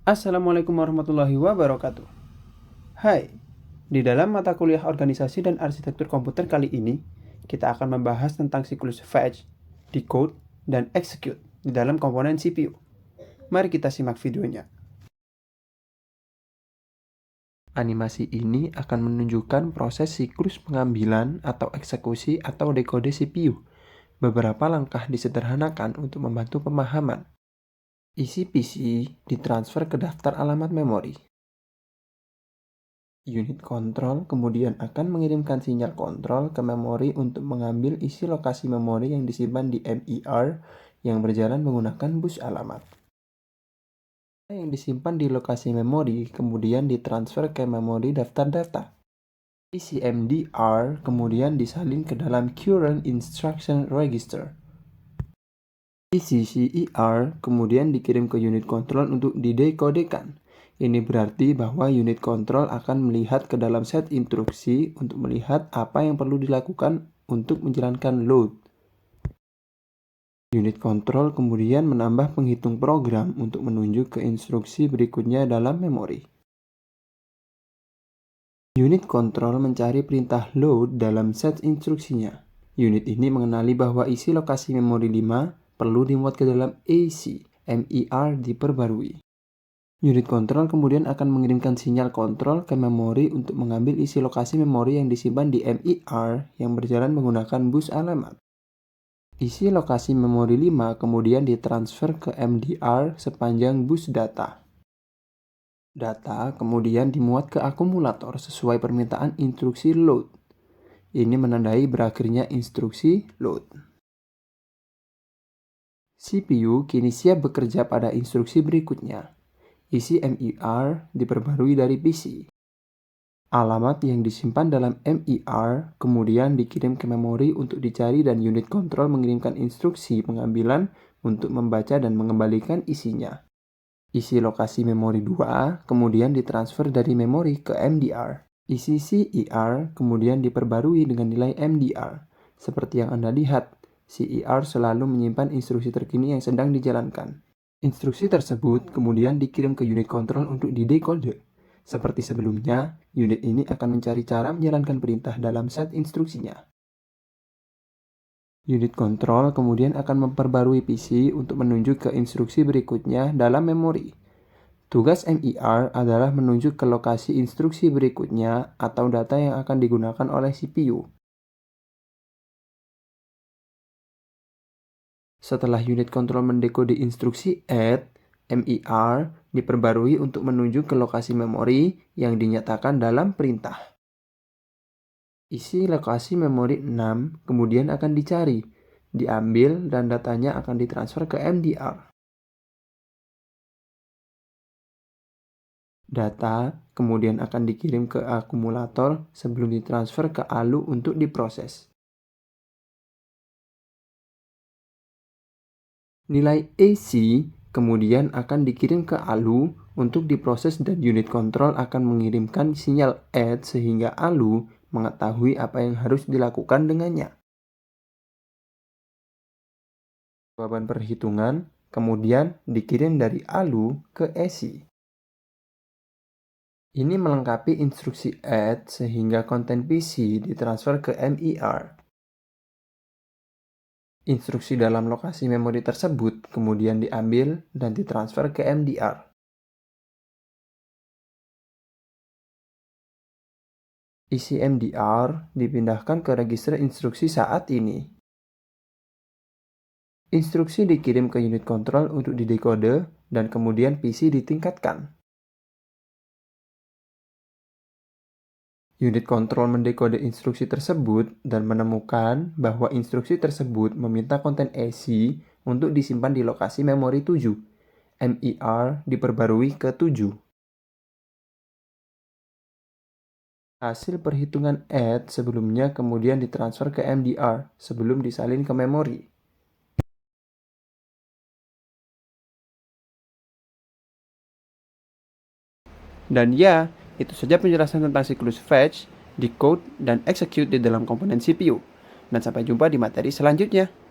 Assalamualaikum warahmatullahi wabarakatuh. Hai, di dalam mata kuliah organisasi dan arsitektur komputer kali ini, kita akan membahas tentang siklus fetch, decode, dan execute di dalam komponen CPU. Mari kita simak videonya. Animasi ini akan menunjukkan proses siklus pengambilan atau eksekusi atau dekode CPU. Beberapa langkah disederhanakan untuk membantu pemahaman. Isi PC ditransfer ke daftar alamat memori. Unit kontrol kemudian akan mengirimkan sinyal kontrol ke memori untuk mengambil isi lokasi memori yang disimpan di MIR yang berjalan menggunakan bus alamat. Yang disimpan di lokasi memori kemudian ditransfer ke memori daftar data. Isi MDR kemudian disalin ke dalam Current Instruction Register. Isi CER kemudian dikirim ke unit kontrol untuk didekodekan. Ini berarti bahwa unit kontrol akan melihat ke dalam set instruksi untuk melihat apa yang perlu dilakukan untuk menjalankan load. Unit kontrol kemudian menambah penghitung program untuk menunjuk ke instruksi berikutnya dalam memori. Unit kontrol mencari perintah load dalam set instruksinya. Unit ini mengenali bahwa isi lokasi memori 5 perlu dimuat ke dalam AC, MIR diperbarui. Unit kontrol kemudian akan mengirimkan sinyal kontrol ke memori untuk mengambil isi lokasi memori yang disimpan di MIR yang berjalan menggunakan bus alamat. Isi lokasi memori 5 kemudian ditransfer ke MDR sepanjang bus data. Data kemudian dimuat ke akumulator sesuai permintaan instruksi load. Ini menandai berakhirnya instruksi load. CPU kini siap bekerja pada instruksi berikutnya. Isi MIR diperbarui dari PC. Alamat yang disimpan dalam MIR kemudian dikirim ke memori untuk dicari dan unit kontrol mengirimkan instruksi pengambilan untuk membaca dan mengembalikan isinya. Isi lokasi memori 2 kemudian ditransfer dari memori ke MDR. Isi CER kemudian diperbarui dengan nilai MDR. Seperti yang Anda lihat, CER selalu menyimpan instruksi terkini yang sedang dijalankan. Instruksi tersebut kemudian dikirim ke unit kontrol untuk didekode. Seperti sebelumnya, unit ini akan mencari cara menjalankan perintah dalam set instruksinya. Unit kontrol kemudian akan memperbarui PC untuk menunjuk ke instruksi berikutnya dalam memori. Tugas MIR adalah menunjuk ke lokasi instruksi berikutnya atau data yang akan digunakan oleh CPU. Setelah unit kontrol mendekode instruksi add, MIR diperbarui untuk menunjuk ke lokasi memori yang dinyatakan dalam perintah. Isi lokasi memori 6 kemudian akan dicari, diambil dan datanya akan ditransfer ke MDR. Data kemudian akan dikirim ke akumulator sebelum ditransfer ke ALU untuk diproses. Nilai AC kemudian akan dikirim ke ALU untuk diproses dan unit kontrol akan mengirimkan sinyal add sehingga ALU mengetahui apa yang harus dilakukan dengannya. Jawaban perhitungan kemudian dikirim dari ALU ke AC. Ini melengkapi instruksi add sehingga konten PC ditransfer ke MIR. Instruksi dalam lokasi memori tersebut kemudian diambil dan ditransfer ke MDR. Isi MDR dipindahkan ke register instruksi saat ini. Instruksi dikirim ke unit kontrol untuk didekode dan kemudian PC ditingkatkan. Unit kontrol mendekode instruksi tersebut dan menemukan bahwa instruksi tersebut meminta konten AC untuk disimpan di lokasi memori 7. MIR diperbarui ke 7. Hasil perhitungan add sebelumnya kemudian ditransfer ke MDR sebelum disalin ke memori. Dan ya, itu saja penjelasan tentang siklus fetch, decode, dan execute di dalam komponen CPU. Dan sampai jumpa di materi selanjutnya.